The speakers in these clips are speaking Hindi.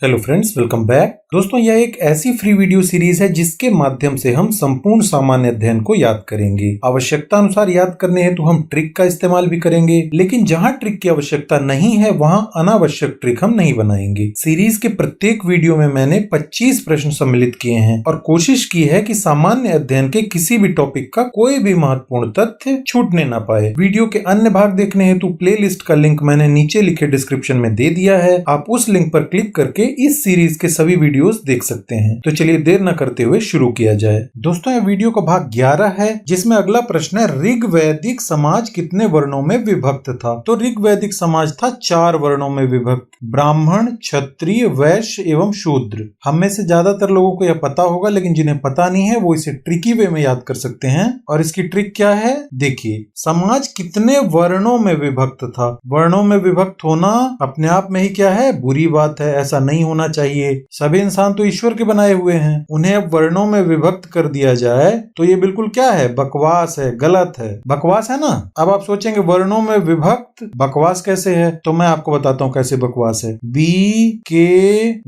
Hello friends, welcome back. दोस्तों, यह एक ऐसी फ्री वीडियो सीरीज है जिसके माध्यम से हम संपूर्ण सामान्य अध्ययन को याद करेंगे। आवश्यकता अनुसार याद करने हेतु हम ट्रिक का इस्तेमाल भी करेंगे, लेकिन जहां ट्रिक की आवश्यकता नहीं है वहां अनावश्यक ट्रिक हम नहीं बनाएंगे। सीरीज के प्रत्येक वीडियो में मैंने 25 प्रश्न सम्मिलित किए हैं और कोशिश की है कि सामान्य अध्ययन के किसी भी टॉपिक का कोई भी महत्वपूर्ण तथ्य छूटने न पाए। वीडियो के अन्य भाग देखने हेतु प्ले लिस्ट का लिंक मैंने नीचे लिखे डिस्क्रिप्शन में दे दिया है। आप उस लिंक पर क्लिक करके इस सीरीज के सभी वीडियोस देख सकते हैं। तो चलिए देर न करते हुए शुरू किया जाए। दोस्तों, यह वीडियो का भाग 11 है, जिसमें अगला प्रश्न है, ऋग्वैदिक समाज कितने वर्णों में विभक्त था? तो ऋग्वैदिक समाज था 4 वर्णों में विभक्त, ब्राह्मण, क्षत्रिय, वैश्य एवं शूद्र। हम में से ज्यादातर लोगों को यह पता होगा, लेकिन जिन्हें पता नहीं है वो इसे ट्रिकी वे में याद कर सकते हैं। और इसकी ट्रिक क्या है, देखिए। समाज कितने वर्णों में विभक्त था? वर्णों में विभक्त होना अपने आप में ही क्या है, बुरी बात है। ऐसा नहीं होना चाहिए। सभी इंसान तो ईश्वर के बनाए हुए हैं, उन्हें अब वर्णों में विभक्त कर दिया जाए तो ये बिल्कुल क्या है, बकवास है, गलत है। बकवास है ना। अब आप सोचेंगे वर्णों में विभक्त बकवास कैसे है, तो मैं आपको बताता हूँ कैसे बकवास है। BKVS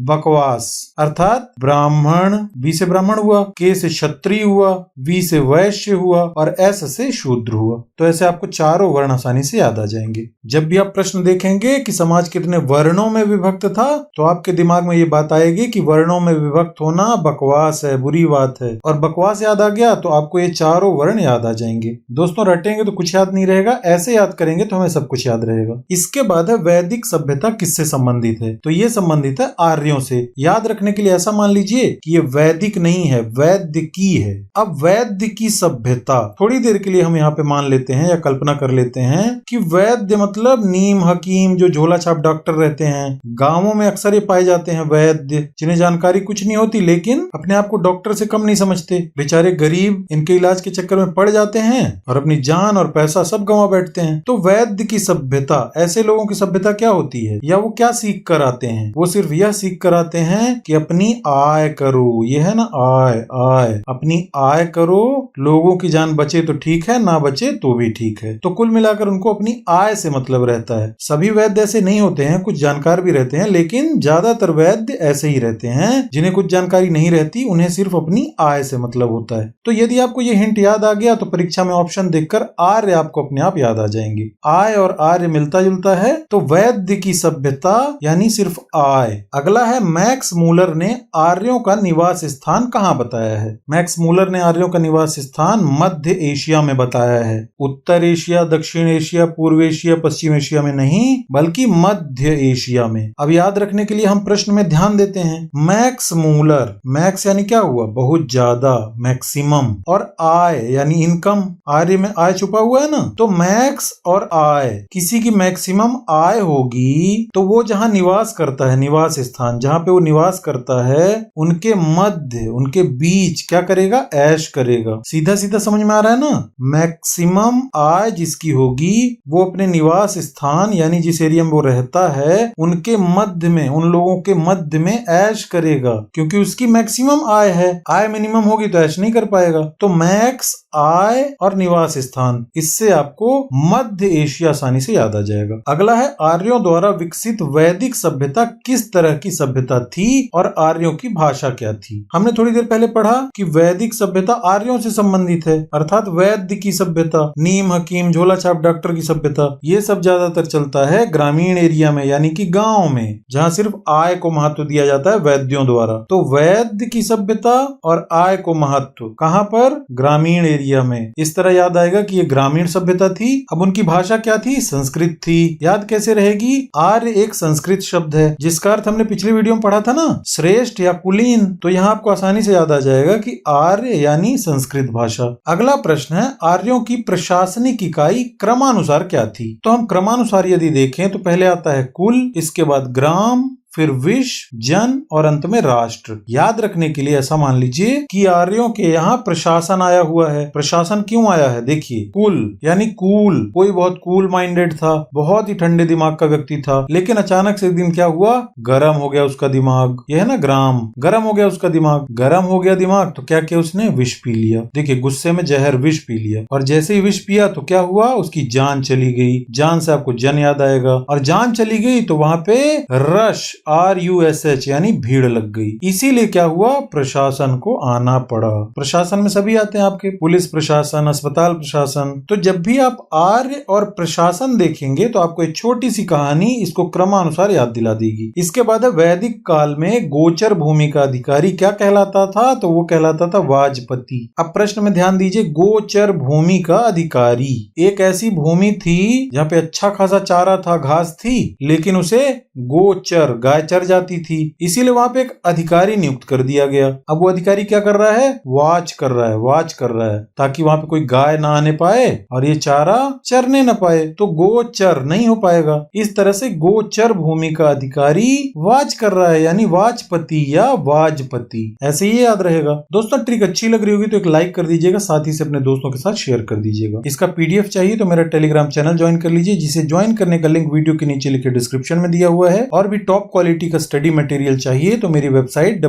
बकवास, अर्थात ब्राह्मण, B से ब्राह्मण हुआ, K से क्षत्रिय हुआ, V से वैश्य हुआ और S से शूद्र हुआ। तो ऐसे आपको चारों वर्ण आसानी से याद आ जाएंगे। जब भी आप प्रश्न देखेंगे कि समाज कितने वर्णों में विभक्त था, तो आपके दिमाग में ये बात आएगी कि वर्णों में विभक्त होना बकवास है, बुरी बात है। और बकवास याद आ गया तो आपको ये चारों वर्ण याद आ जाएंगे। दोस्तों, रटेंगे तो कुछ याद नहीं रहेगा, ऐसे याद करेंगे तो हमें सब कुछ याद रहेगा। इसके बाद है, वैदिक सभ्यता किससे संबंधित है? तो ये संबंधित है आर्यों से। याद रखने के लिए ऐसा मान लीजिए कि ये वैदिक नहीं है, वैदिकी है। अब वैदिकी सभ्यता, थोड़ी देर के लिए हम यहाँ पे मान लेते हैं या कल्पना कर लेते हैं कि वैद्य मतलब नीम हकीम, जो झोला छाप डॉक्टर रहते हैं। गांवों में अक्सर ये पाए जाते हैं वैद्य, जिन्हें जानकारी कुछ नहीं होती लेकिन अपने आप को डॉक्टर से कम नहीं समझते। बेचारे गरीब इनके इलाज के चक्कर में पड़ जाते हैं और अपनी जान और पैसा सब गंवा बैठते हैं। तो वैद्य की सभ्यता, ऐसे लोगों की सभ्यता क्या होती है, या वो क्या सीख कर आते हैं? वो सिर्फ यह सीख कर आते हैं कि अपनी आय करो। ये है ना, आय आय, अपनी आय करो। लोगों की जान बचे तो ठीक है, ना बचे तो भी ठीक है। तो कुल मिलाकर उनको अपनी आय से मतलब रहता है। सभी वैद्य ऐसे नहीं होते हैं, कुछ जानकार भी रहते हैं, लेकिन ज्यादातर वैद्य ऐसे ही रहते हैं। जिन्हें कुछ जानकारी नहीं रहती, उन्हें सिर्फ अपनी आय से मतलब होता है। तो यदि आपको ये हिंट याद आ गया तो परीक्षा में ऑप्शन देखकर आर्य आपको अपने आप याद आ जाएंगे। आय और आर्य मिलता जुलता है, तो वैद्य की सभ्यता यानी सिर्फ आय। अगला है, मैक्स मूलर ने आर्यों का निवास स्थान कहाँ बताया है? मैक्स मूलर ने आर्यों का निवास स्थान मध्य एशिया में बताया है। उत्तर एशिया, दक्षिण एशिया, पूर्व एशिया, पश्चिम एशिया में नहीं, बल्कि मध्य एशिया में। अब याद रखने के लिए हम प्रश्न में ध्यान देते हैं। मैक्स मूलर, मैक्स यानी क्या हुआ, बहुत ज्यादा, मैक्सिमम, और आय यानी इनकम। आर्य में आय छुपा हुआ है ना, तो मैक्स और आय, किसी की मैक्सिमम आय होगी तो वो जहां निवास करता है, निवास स्थान जहां पे वो निवास करता है, उनके मध्य, उनके बीच क्या करेगा, ऐश करेगा। सीधा सीधा समझ में आ रहा है ना। मैक्सिमम आय जिसकी होगी वो अपने निवास स्थान यानी जिस एरिया में वो रहता है उनके मध्य में, उन लोगों के मध्य में ऐश करेगा, क्योंकि उसकी मैक्सिमम आय है। आय मिनिमम होगी तो ऐश नहीं कर पाएगा। तो मैक्स, आय और निवास स्थान, इससे आपको मध्य एशिया आसानी से याद आ जाएगा। अगला है, आर्यों द्वारा विकसित वैदिक सभ्यता किस तरह की सभ्यता थी और आर्यों की भाषा क्या थी? हमने थोड़ी देर पहले पढ़ा कि वैदिक सभ्यता आर्यों से संबंधित है, अर्थात वैद्य की सभ्यता, नीम हकीम, झोला छाप डॉक्टर की सभ्यता। ये सब ज्यादातर चलता है ग्रामीण एरिया में, यानी कि गांव में, जहां सिर्फ आय को महत्व दिया जाता है वैद्यों द्वारा। तो वैद्य की सभ्यता और आय को महत्व कहां पर, ग्रामीण एरिया में। इस तरह याद आएगा कि ये ग्रामीण सभ्यता थी। अब उनकी भाषा क्या थी, संस्कृत थी। याद कैसे रहेगी, आर्य एक संस्कृत शब्द है जिसका अर्थ हमने पिछले वीडियो में पढ़ा था ना, श्रेष्ठ या कुलीन। तो यहाँ आपको आसानी से याद आ जाएगा कि आर्य यानी संस्कृत भाषा। अगला प्रश्न है, आर्यों की प्रशासनिक इकाई क्रमानुसार क्या थी? तो हम क्रमानुसार यदि देखें तो पहले आता है कुल, इसके बाद ग्राम, फिर विश्व, जन और अंत में राष्ट्र। याद रखने के लिए ऐसा मान लीजिए कि आर्यों के यहाँ प्रशासन आया हुआ है। प्रशासन क्यों आया है? देखिए, कुल यानी कूल, कोई बहुत कूल माइंडेड था, बहुत ही ठंडे दिमाग का व्यक्ति था, लेकिन अचानक से एक दिन क्या हुआ, गरम हो गया उसका दिमाग। यह है ना ग्राम, गरम हो गया उसका दिमाग। गरम हो गया दिमाग तो क्या किया उसने? विष पी लिया। देखिए, गुस्से में जहर विष पी लिया, और जैसे ही विष पिया तो क्या हुआ, उसकी जान चली गई। जान से आपको जन याद आएगा, और जान चली गई तो वहां पे रश, RUSH यानी भीड़ लग गई। इसीलिए क्या हुआ, प्रशासन को आना पड़ा। प्रशासन में सभी आते हैं आपके, पुलिस प्रशासन, अस्पताल प्रशासन। तो जब भी आप आर्य और प्रशासन देखेंगे तो आपको एक छोटी सी कहानी इसको क्रमानुसार याद दिला देगी। इसके बाद वैदिक काल में गोचर भूमि का अधिकारी क्या कहलाता था? तो वो कहलाता था वाजपति। अब प्रश्न में ध्यान दीजिए, गोचर भूमि का अधिकारी, एक ऐसी भूमि थी जहाँ पे अच्छा खासा चारा था, घास थी, लेकिन उसे गोचर, गाय चर जाती थी, इसीलिए वहां पे एक अधिकारी नियुक्त कर दिया गया। अब वो अधिकारी क्या कर रहा है? वॉच कर रहा है, वॉच कर रहा है, ताकि वहां पे कोई गाय ना आने पाए और ये चारा चरने न पाए, तो गोचर नहीं हो पाएगा। इस तरह से गोचर भूमि का अधिकारी वॉच कर रहा है, यानी वाजपति या वाजपति, ऐसे ही याद रहेगा। दोस्तों, ट्रिक अच्छी लग रही होगी तो एक लाइक कर दीजिएगा, साथ ही से अपने दोस्तों के साथ शेयर कर दीजिएगा। इसका PDF चाहिए तो मेरा टेलीग्राम चैनल ज्वाइन कर लीजिए, जिसे ज्वाइन करने का लिंक वीडियो के नीचे लिखे डिस्क्रिप्शन में दिया हुआ है। और भी टॉप क्वालिटी का स्टडी मटेरियल चाहिए तो मेरी वेबसाइट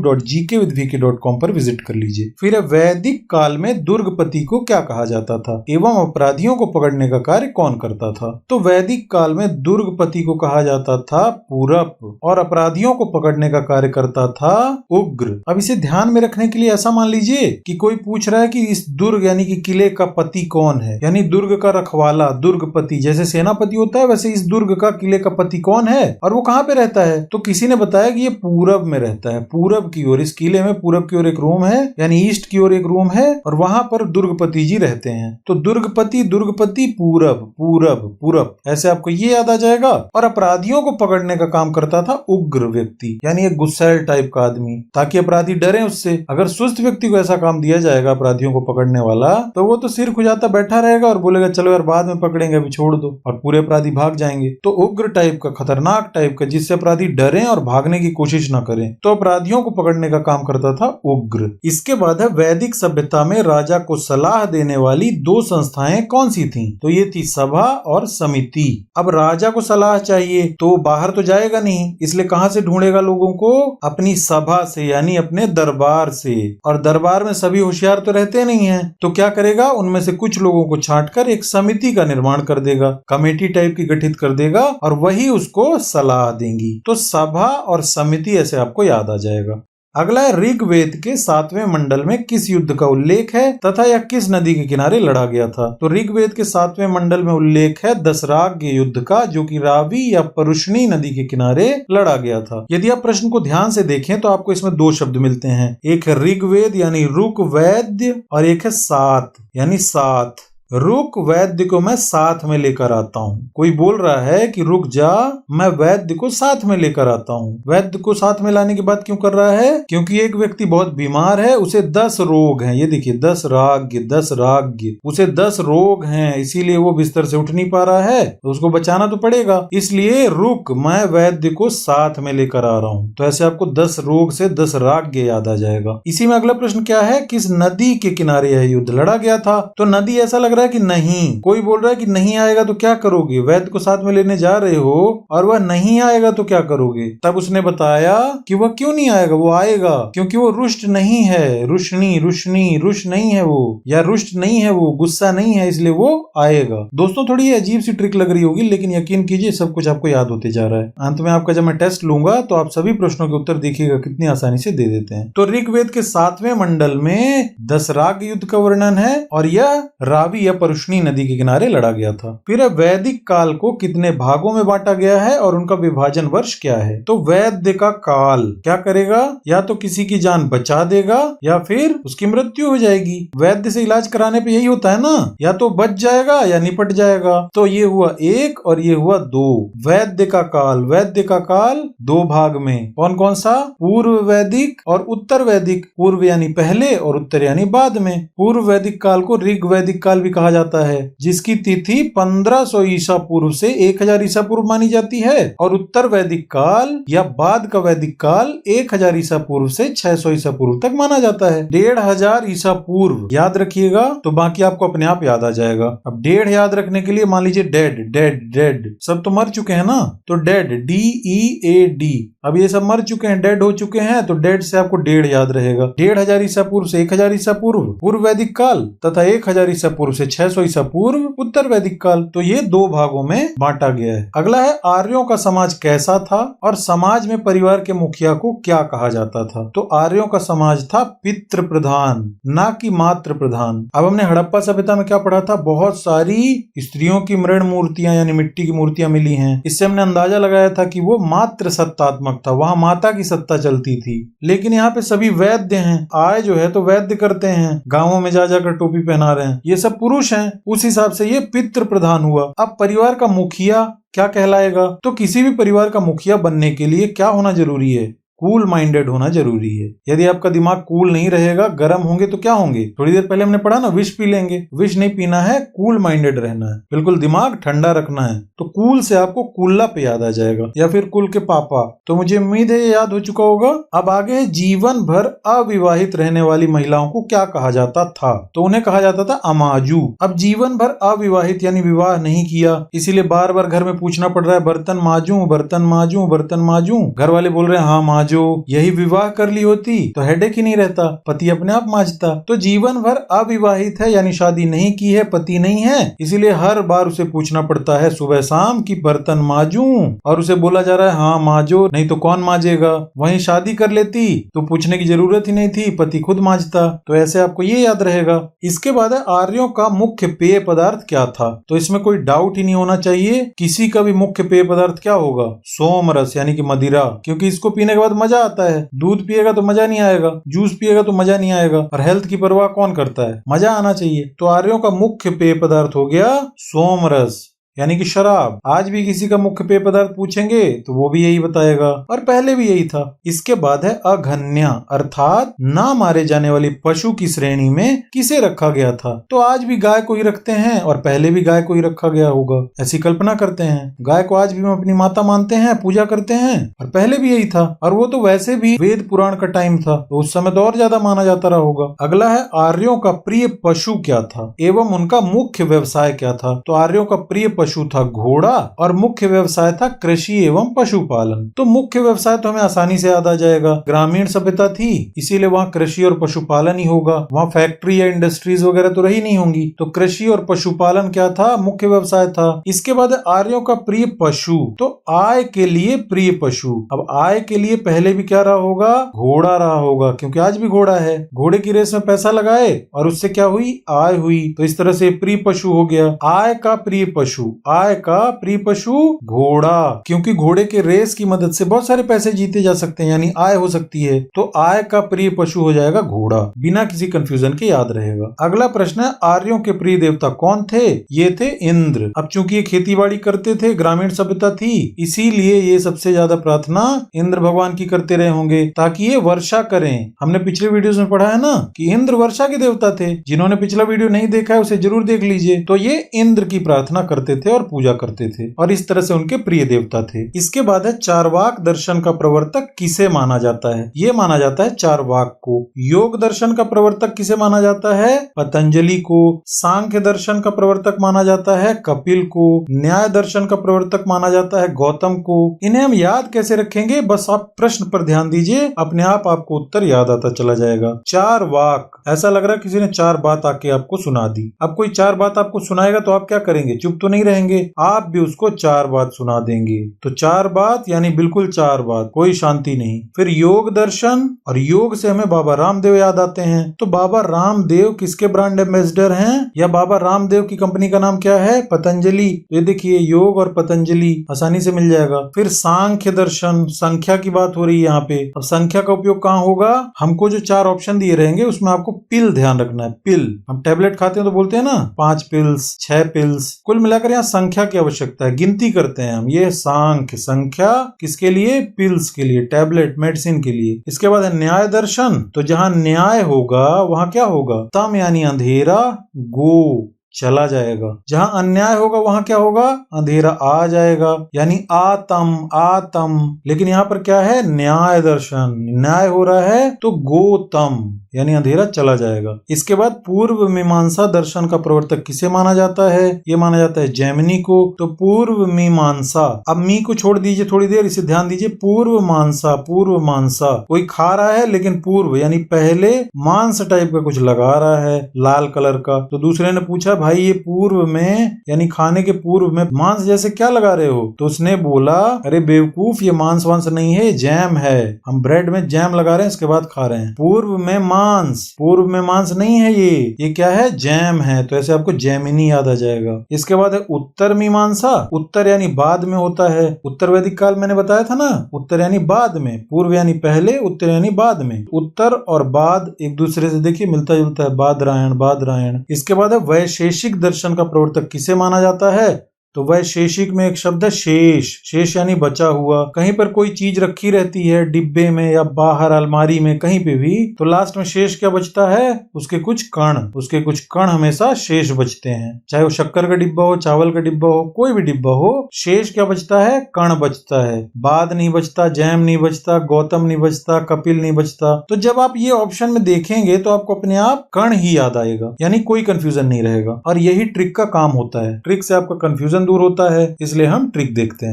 www.gkvk.com पर विजिट कर लीजिए। फिर वैदिक काल में दुर्गपति को क्या कहा जाता था एवं अपराधियों को पकड़ने का कार्य कौन करता था? तो वैदिक काल में दुर्गपति को कहा जाता था पूरप, और अपराधियों को पकड़ने का कार्य करता था उग्र। अब इसे ध्यान में रखने के लिए ऐसा मान लीजिए कि कोई पूछ रहा है कि इस दुर्ग यानी कि किले का पति कौन है, यानी दुर्ग का रखवाला, दुर्गपति। जैसे सेनापति होता है वैसे इस दुर्ग का, किले का पति कौन है और वो कहाँ पे रहता है? तो किसी ने बताया कि ये पूरब में रहता है, पूरब की ओर। इस किले में पूरब की ओर एक रूम है, यानी ईस्ट की ओर एक रूम है, और वहां पर दुर्गपति जी रहते हैं। तो दुर्गपति, दुर्गपति, पूरब, पूरब, पूरब, ऐसे आपको ये याद आ जाएगा। और अपराधियों को पकड़ने का काम करता था उग्र व्यक्ति, यानी एक गुस्सैल टाइप का आदमी, ताकि अपराधी डरे उससे। अगर सुस्त व्यक्ति को ऐसा काम दिया जाएगा अपराधियों को पकड़ने वाला, तो वो तो सिर खुजाता बैठा रहेगा और बोलेगा चलो यार बाद में पकड़ेंगे, अभी छोड़ दो, और पूरे अपराधी भाग जाएंगे। तो उग्र टाइप का, खतरनाक टाइप का, जिससे अपराधी डरें और भागने की कोशिश न करें, तो अपराधियों को पकड़ने का काम करता था उग्र। इसके बाद है वैदिक सभ्यता में राजा को सलाह देने वाली दो संस्थाएं कौन सी थीं? तो ये थी सभा और समिति। अब राजा को सलाह चाहिए तो बाहर तो जाएगा नहीं, इसलिए कहां से ढूंढेगा लोगों को? अपनी सभा से, यानी अपने दरबार से। और दरबार में सभी होशियार तो रहते नहीं हैं, तो क्या करेगा? उनमें से कुछ लोगों को छांटकर एक समिति का निर्माण कर देगा, कमेटी टाइप की गठित कर देगा, और वही उसको सलाह देंगी। तो सभा और समिति ऐसे आपको याद आ जाएगा। अगला है ऋग्वेद के 7वें मंडल में किस युद्ध का उल्लेख है तथा यह किस नदी के किनारे लड़ा गया था? तो ऋग्वेद के 7वें मंडल में उल्लेख है दशराग्य युद्ध का, जो कि रावी या परुष्णी नदी के किनारे लड़ा गया था। यदि आप प्रश्न को ध्यान से देखें तो आपको इसमें दो शब्द मिलते हैं, एक है ऋग्वेद यानी रुक वैद्य, और एक है सात यानी साथ। रुक वैद्य को मैं साथ में लेकर आता हूँ। कोई बोल रहा है कि रुक जा, मैं वैद्य को साथ में लेकर आता हूँ। वैद्य को साथ में लाने की बात क्यों कर रहा है? क्योंकि एक व्यक्ति बहुत बीमार है, उसे 10 रोग हैं। ये देखिए 10 राग्य, 10 राग्य, उसे 10 रोग हैं, इसीलिए वो बिस्तर से उठ नहीं पा रहा है, तो उसको बचाना तो पड़ेगा। इसलिए रुक, मैं वैद्य को साथ में लेकर आ रहा हूँ। तो ऐसे आपको 10 रोग से 10 राग्य याद आ जाएगा। इसी में अगला प्रश्न क्या है? किस नदी के किनारे यह युद्ध लड़ा गया था? तो नदी ऐसा लग रहा है कि नहीं, कोई बोल रहा है कि नहीं आएगा तो क्या करोगे? वैद्य को साथ में लेने जा रहे हो और वह नहीं आएगा तो क्या करोगे? तब उसने बताया कि वह क्यों नहीं आएगा, वो आएगा, क्योंकि वो रुष्ट नहीं है, रुष्णी, रुष्णी, रुष्ट नहीं है वो, या रुष्ट नहीं है वो, गुस्सा नहीं है, इसलिए वो आएगा। दोस्तों, थोड़ी अजीब सी ट्रिक लग रही होगी, लेकिन यकीन कीजिए सब कुछ आपको याद होते जा रहा है। अंत में आपका जब मैं टेस्ट लूंगा तो आप सभी प्रश्नों के उत्तर देखिएगा कितनी आसानी से दे देते हैं। तो ऋग्वेद के 7वें मंडल में दशराग युद्ध का वर्णन है, और यह रावी या परुष्णी नदी के किनारे लड़ा गया था। फिर वैदिक काल को कितने भागों में बांटा गया है और उनका विभाजन वर्ष क्या है? तो वैद्य का काल क्या करेगा? या तो किसी की जान बचा देगा या फिर उसकी मृत्यु हो जाएगी। वैद्य से इलाज कराने पे यही होता है ना, या तो बच जाएगा या निपट जाएगा। तो ये हुआ 1 और ये हुआ 2। वैद्य का काल, वैद्य का काल 2 भाग में। कौन कौन सा? पूर्व वैदिक और उत्तर वैदिक। पूर्व यानी पहले और उत्तर यानी बाद में। पूर्व वैदिक काल को ऋग वैदिक काल भी कहा कहा जाता है, जिसकी तिथि 1500 ईसा पूर्व से 1000 ईसा पूर्व मानी जाती है, और उत्तर वैदिक काल या बाद का वैदिक काल 1000 ईसा पूर्व से 600 ईसा पूर्व तक माना जाता है। 1500 ईसा पूर्व याद रखिएगा, तो बाकी आपको अपने आप याद आ जाएगा। अब 1.5 याद रखने के लिए मान लीजिए डेड डेड डेड, सब तो मर चुके हैं ना, तो डेड DEAD, अब ये सब मर चुके हैं, डेड हो चुके हैं, तो डेड से आपको 1.5 याद रहेगा। 1500 ईसा पूर्व से 1000 ईसा पूर्व पूर्व वैदिक काल तथा 1000 ईसा पूर्व से 600 ईसा पूर्व उत्तर वैदिक काल। तो ये 2 भागों में बांटा गया है। अगला है आर्यों का समाज कैसा था और समाज में परिवार के मुखिया को क्या कहा जाता था। तो आर्यों का समाज था पितृ प्रधान, ना कि मातृ प्रधान। अब हमने हड़प्पा सभ्यता में क्या पढ़ा था, बहुत सारी स्त्रियों की मृण मूर्तियां यानी मिट्टी की मूर्तियां मिली हैं। इससे हमने अंदाजा लगाया था कि वो मातृ सत्तात्मक था, वहां माता की सत्ता चलती थी। लेकिन यहाँ पे सभी वैद्य हैं, आय जो है तो वैद्य करते हैं, गांवों में जा जाकर टोपी पहना रहे हैं, ये सब पुरुष हैं, उस हिसाब से ये पितृ प्रधान हुआ। अब परिवार का मुखिया क्या कहलाएगा, तो किसी भी परिवार का मुखिया बनने के लिए क्या होना जरूरी है, कूल माइंडेड होना जरूरी है। यदि आपका दिमाग कूल नहीं रहेगा, गर्म होंगे तो क्या होंगे, थोड़ी देर पहले हमने पढ़ा ना, विष पी लेंगे। विष नहीं पीना है, कूल माइंडेड रहना है, बिल्कुल दिमाग ठंडा रखना है। तो कूल से आपको कुल्ला पे याद आ जाएगा, या फिर कुल के पापा। तो मुझे उम्मीद है ये याद हो चुका होगा। अब आगे है जीवन भर अविवाहित रहने वाली महिलाओं को क्या कहा जाता था, तो उन्हें कहा जाता था अमाजू। अब जीवन भर अविवाहित यानी विवाह नहीं किया, इसीलिए बार बार घर में पूछना पड़ रहा है, बर्तन माजू बर्तन माजू बर्तन माजू। घर वाले बोल रहे हैं हाँ माजू। यही विवाह कर ली होती तो हेडेक ही नहीं रहता, पति अपने आप मांजता। तो जीवन भर अविवाहित है यानी शादी नहीं की है, पति नहीं है, इसीलिए हर बार उसे पूछना पड़ता है सुबह शाम कि बर्तन माजू, और उसे बोला जा रहा है हाँ माजो, नहीं तो कौन मांजेगा। वहीं शादी कर लेती तो पूछने की जरूरत ही नहीं थी, पति खुद मांजता। तो ऐसे आपको ये याद रहेगा। इसके बाद है आर्यों का मुख्य पेय पदार्थ क्या था, तो इसमें कोई डाउट ही नहीं होना चाहिए, किसी का भी मुख्य पेय पदार्थ क्या होगा, सोमरस यानी कि मदिरा, क्योंकि इसको पीने के बाद मजा आता है। दूध पिएगा तो मजा नहीं आएगा, जूस पिएगा तो मजा नहीं आएगा, और हेल्थ की परवाह कौन करता है, मजा आना चाहिए। तो आर्यों का मुख्य पेय पदार्थ हो गया सोमरस यानी कि शराब। आज भी किसी का मुख्य पेय पदार्थ पूछेंगे तो वो भी यही बताएगा, और पहले भी यही था। इसके बाद है अघन्या अर्थात ना मारे जाने वाली पशु की श्रेणी में किसे रखा गया था। तो आज भी गाय को ही रखते हैं, और पहले भी गाय को ही रखा गया होगा, ऐसी कल्पना करते हैं। गाय को आज भी हम अपनी माता मानते हैं, पूजा करते हैं, और पहले भी यही था। और वो तो वैसे भी वेद पुराण का टाइम था, तो उस समय तो और ज्यादा माना जाता रहा होगा। अगला है आर्यों का प्रिय पशु क्या था एवं उनका मुख्य व्यवसाय क्या था। तो आर्यों का प्रिय पशु था घोड़ा, और मुख्य व्यवसाय था कृषि एवं पशुपालन। तो मुख्य व्यवसाय तो हमें आसानी से याद आ जाएगा, ग्रामीण सभ्यता थी इसीलिए वहाँ कृषि और पशुपालन ही होगा, वहाँ फैक्ट्री या इंडस्ट्रीज वगैरह तो रही नहीं होंगी। तो कृषि और पशुपालन क्या था, मुख्य व्यवसाय था। इसके बाद आर्यों का प्रिय पशु, तो आय के लिए प्रिय पशु। अब आय के लिए पहले भी क्या रहा होगा, घोड़ा रहा होगा, क्योंकि आज भी घोड़ा है। घोड़े की रेस में पैसा लगाए और उससे क्या हुई, आय हुई। तो इस तरह से प्रिय पशु हो गया। आय का प्रिय पशु, आय का प्रिय पशु घोड़ा, क्योंकि घोड़े के रेस की मदद से बहुत सारे पैसे जीते जा सकते हैं, यानी आय हो सकती है। तो आय का प्रिय पशु हो जाएगा घोड़ा, बिना किसी कंफ्यूजन के याद रहेगा। अगला प्रश्न है आर्यों के प्रिय देवता कौन थे। ये थे इंद्र। अब चूंकि ये खेती बाड़ी करते थे, ग्रामीण सभ्यता थी, इसीलिए ये सबसे ज्यादा प्रार्थना इंद्र भगवान की करते रहे होंगे ताकि ये वर्षा करें। हमने पिछले वीडियोस में पढ़ा है ना कि इंद्र वर्षा के देवता थे। जिन्होंने पिछला वीडियो नहीं देखा है उसे जरूर देख लीजिए। तो ये इंद्र की प्रार्थना करते थे और पूजा करते थे, और इस तरह से उनके प्रिय देवता थे। इसके बाद है चारवाक दर्शन का प्रवर्तक किसे माना जाता है। ये माना जाता है चारवाक को। योग दर्शन का प्रवर्तक किसे माना जाता है, पतंजलि को। सांख्य दर्शन का प्रवर्तक माना जाता है कपिल को। न्याय दर्शन का प्रवर्तक माना जाता है गौतम को। इन्हें हम याद कैसे रखेंगे, बस आप प्रश्न पर ध्यान दीजिए, अपने आप आपको उत्तर याद आता चला जाएगा। चारवाक, ऐसा लग रहा है किसी ने 4 बात आके आपको सुना दी। अब कोई 4 बात आपको सुनाएगा तो आप क्या करेंगे, चुप तो नहीं रहेंगे, आप भी उसको 4 बात सुना देंगे। तो 4 बात यानी बिल्कुल 4 बात, कोई शांति नहीं। फिर योग दर्शन, और योग से हमें बाबा रामदेव याद आते हैं। तो बाबा रामदेव किसके ब्रांड एम्बेसडर हैं, या बाबा रामदेव की कंपनी का नाम क्या है, पतंजलि। ये देखिए योग और पतंजलि आसानी से मिल जाएगा। फिर सांख्य दर्शन, संख्या की बात हो रही है यहाँ पे। अब संख्या का उपयोग कहाँ होगा, हमको जो 4 ऑप्शन दिए रहेंगे उसमें आपको पिल ध्यान रखना है। पिल, हम टेबलेट खाते हैं तो बोलते हैं ना 5 पिल्स 6 पिल्स, कुल मिलाकर यहाँ संख्या की आवश्यकता है, गिनती करते हैं हम। ये सांख्य संख्या किसके लिए, पिल्स के लिए, टैबलेट मेडिसिन के लिए। इसके बाद है न्याय दर्शन, तो जहाँ न्याय होगा वहाँ क्या होगा, तम यानी अंधेरा, गो चला जाएगा। जहां अन्याय होगा वहां क्या होगा, अंधेरा आ जाएगा, यानी आतम आतम। लेकिन यहाँ पर क्या है, न्याय दर्शन, न्याय हो रहा है तो गोतम, यानी अंधेरा चला जाएगा। इसके बाद पूर्व मीमांसा दर्शन का प्रवर्तक किसे माना जाता है, ये माना जाता है जैमिनी को। तो पूर्व मीमांसा, अब मी को छोड़ दीजिए थोड़ी देर, इसे ध्यान दीजिए, पूर्व मांसा, पूर्व मांसा, कोई खा रहा है लेकिन पूर्व यानी पहले मांस टाइप का कुछ लगा रहा है लाल कलर का। तो दूसरे ने पूछा भाई ये पूर्व में यानी खाने के पूर्व में मांस जैसे क्या लगा रहे हो, तो उसने बोला अरे बेवकूफ, ये मांस वांस नहीं है, जैम है, हम ब्रेड में जैम लगा रहे हैं इसके बाद खा रहे हैं। पूर्व में मांस, पूर्व में मांस नहीं है, ये क्या है, जैम है। तो ऐसे आपको जैमिनी याद आ जाएगा। इसके बाद है उत्तर मीमांसा, उत्तर यानी बाद में होता है। उत्तर वैदिक काल मैंने बताया था ना, उत्तर यानी बाद में, पूर्व यानी पहले, उत्तर यानी बाद में। उत्तर और बाद एक दूसरे से देखिए मिलता जुलता है, बादरायण बादरायण। इसके बाद है वैशेषिक दर्शन का प्रवर्तक किसे माना जाता है, तो वैशेषिक में एक शब्द है शेष, शेष यानी बचा हुआ। कहीं पर कोई चीज रखी रहती है डिब्बे में या बाहर अलमारी में कहीं पे भी, तो लास्ट में शेष क्या बचता है, उसके कुछ कण, उसके कुछ कण हमेशा शेष बचते हैं। चाहे वो शक्कर का डिब्बा हो, चावल का डिब्बा हो, कोई भी डिब्बा हो, शेष क्या बचता है, कण बचता है। बाद नहीं बचता, जैम नहीं बचता, गौतम नहीं बचता, कपिल नहीं बचता। तो जब आप ये ऑप्शन में देखेंगे तो आपको अपने आप कण ही याद आएगा, यानी कोई कंफ्यूजन नहीं रहेगा। और यही ट्रिक का काम होता है, ट्रिक से आपका कंफ्यूजन दूर होता है, इसलिए हम ट्रिक देखते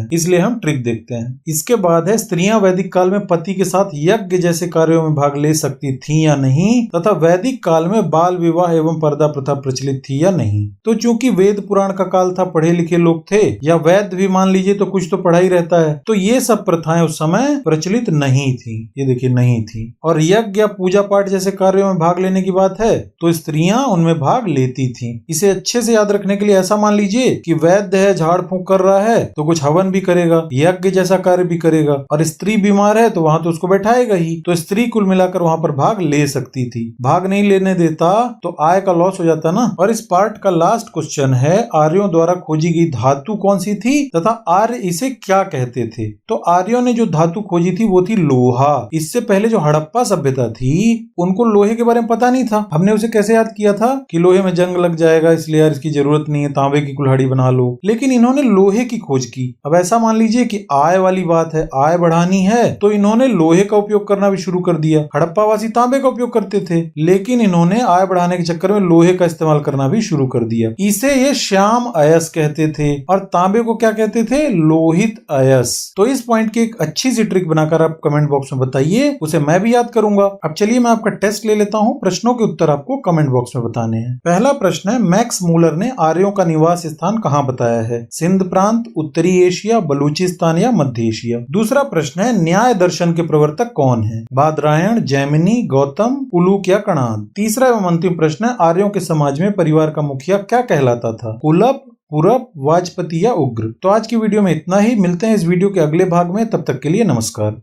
हैं। इसके बाद है स्त्रियां वैदिक काल में पति के साथ यज्ञ जैसे कार्यों में भाग ले सकती थी या नहीं, तथा वैदिक काल में बाल विवाह एवं पर्दा प्रथा प्रचलित थी या नहीं। तो चूंकि वेद पुराण का काल था, पढ़े लिखे लोग थे, या वैद्य भी मान लीजिए, तो कुछ तो पढ़ा ही रहता है, तो ये सब प्रथाएं उस समय प्रचलित नहीं थी। ये देखिए नहीं थी। और यज्ञ या पूजा पाठ जैसे कार्यों में भाग लेने की बात है तो स्त्रियां उनमें भाग लेती थी। इसे अच्छे से याद रखने के लिए ऐसा मान लीजिए कि वैद्य है, झाड़ फूंक कर रहा है तो कुछ हवन भी करेगा, यज्ञ जैसा कार्य भी करेगा, और स्त्री बीमार है तो वहां तो उसको बैठाएगा ही। तो स्त्री कुल मिलाकर वहां पर भाग ले सकती थी। भाग नहीं लेने देता तो आय का लॉस हो जाता ना। और इस पार्ट का लास्ट क्वेश्चन है, आर्यों द्वारा खोजी गई धातु कौन सी थी तथा आर्य इसे क्या कहते थे। तो आर्यों ने जो धातु खोजी थी वो थी लोहा। इससे पहले जो हड़प्पा सभ्यता थी उनको लोहे के बारे में पता नहीं था। हमने उसे कैसे याद किया था कि लोहे में जंग लग जाएगा इसलिए यार इसकी जरूरत नहीं है, तांबे की कुल्हाड़ी बना लो। लेकिन इन्होंने लोहे की खोज की। अब ऐसा मान लीजिए कि आय वाली बात है, आय बढ़ानी है तो इन्होंने लोहे का उपयोग करना भी शुरू कर दिया। हड़प्पावासी तांबे का उपयोग करते थे, लेकिन इन्होंने आय बढ़ाने के चक्कर में लोहे का इस्तेमाल करना भी शुरू कर दिया। इसे ये श्याम अयस कहते थे और तांबे को क्या कहते थे, लोहित अयस। तो इस पॉइंट की एक अच्छी सी ट्रिक बनाकर आप कमेंट बॉक्स में बताइए, उसे मैं भी याद करूंगा। अब चलिए मैं आपका टेस्ट ले लेता हूं, प्रश्नों के उत्तर आपको कमेंट बॉक्स में बताने हैं। पहला प्रश्न है, मैक्स मूलर ने आर्यों का निवास स्थान कहां बताया है, सिंध प्रांत, उत्तरी एशिया, बलूचिस्तान या मध्य एशिया। दूसरा प्रश्न है, न्याय दर्शन के प्रवर्तक कौन है, बादरायण, जैमिनी, गौतम, उलूक या कणाद। तीसरा एवं अंतिम प्रश्न है, आर्यों के समाज में परिवार का मुखिया क्या कहलाता था, कुलप, पुरप, वाजपति या उग्र। तो आज की वीडियो में इतना ही, मिलते हैं इस वीडियो के अगले भाग में, तब तक के लिए नमस्कार।